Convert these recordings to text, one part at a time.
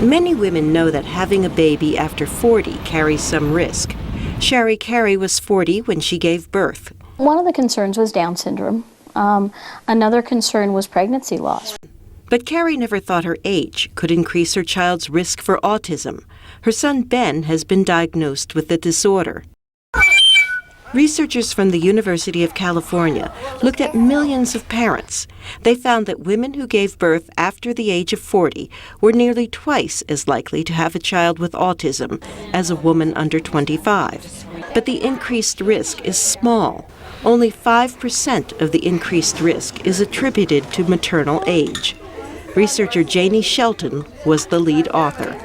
Many women know that having a baby after 40 carries some risk. Sherry Carey was 40 when she gave birth. One of the concerns was Down syndrome. Another concern was pregnancy loss. But Carey never thought her age could increase her child's risk for autism. Her son Ben has been diagnosed with the disorder. Researchers from the University of California looked at millions of parents. They found that women who gave birth after the age of 40 were nearly twice as likely to have a child with autism as a woman under 25. But the increased risk is small. Only 5% of the increased risk is attributed to maternal age. Researcher Janie Shelton was the lead author.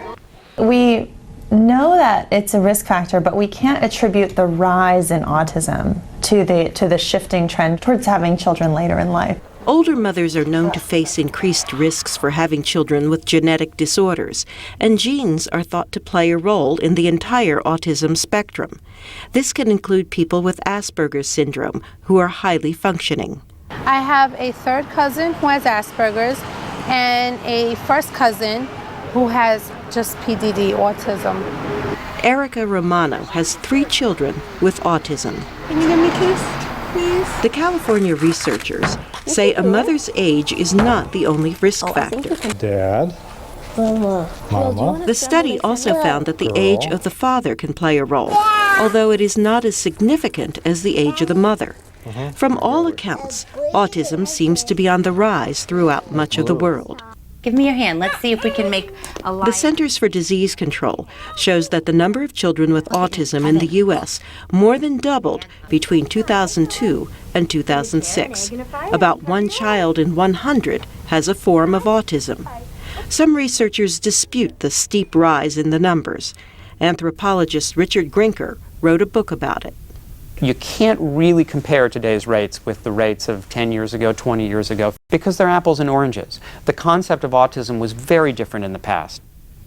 We know that it's a risk factor, but we can't attribute the rise in autism to the shifting trend towards having children later in life. Older mothers are known to face increased risks for having children with genetic disorders, and genes are thought to play a role in the entire autism spectrum. This can include people with Asperger's syndrome who are highly functioning. I have a third cousin who has Asperger's and a first cousin who has just PDD, autism. Erica Romano has 3 children with autism. Can you give me a kiss, please? The California researchers say a mother's age is not the only risk factor. Dad. Mama. The study also found that the age of the father can play a role, although it is not as significant as the age of the mother. From all accounts, autism seems to be on the rise throughout much of the world. Give me your hand. Let's see if we can make a line. The Centers for Disease Control shows that the number of children with autism in the U.S. more than doubled between 2002 and 2006. About 1 child in 100 has a form of autism. Some researchers dispute the steep rise in the numbers. Anthropologist Richard Grinker wrote a book about it. You can't really compare today's rates with the rates of 10 years ago, 20 years ago, because they're apples and oranges. The concept of autism was very different in the past.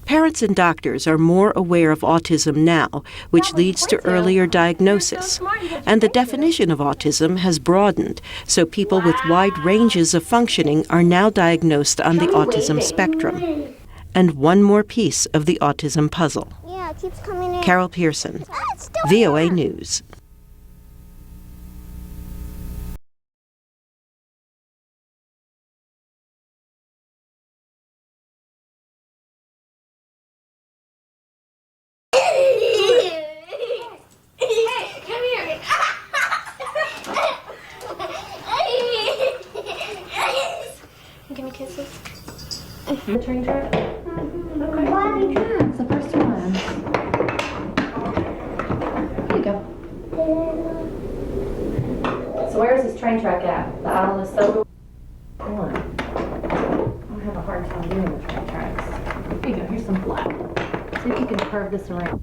Parents and doctors are more aware of autism now, which leads to earlier diagnosis. And the definition of autism has broadened, so people with wide ranges of functioning are now diagnosed on the autism spectrum. And one more piece of the autism puzzle. Yeah, it keeps coming in. Carol Pearson, VOA News. Give me kisses. The train track? Okay. Yeah, it's the first one. Here you go. So where is this train track at? The aisle is so... Hold on. I have a hard time doing the train tracks. Here you go, here's some flat. See if you can curve this around.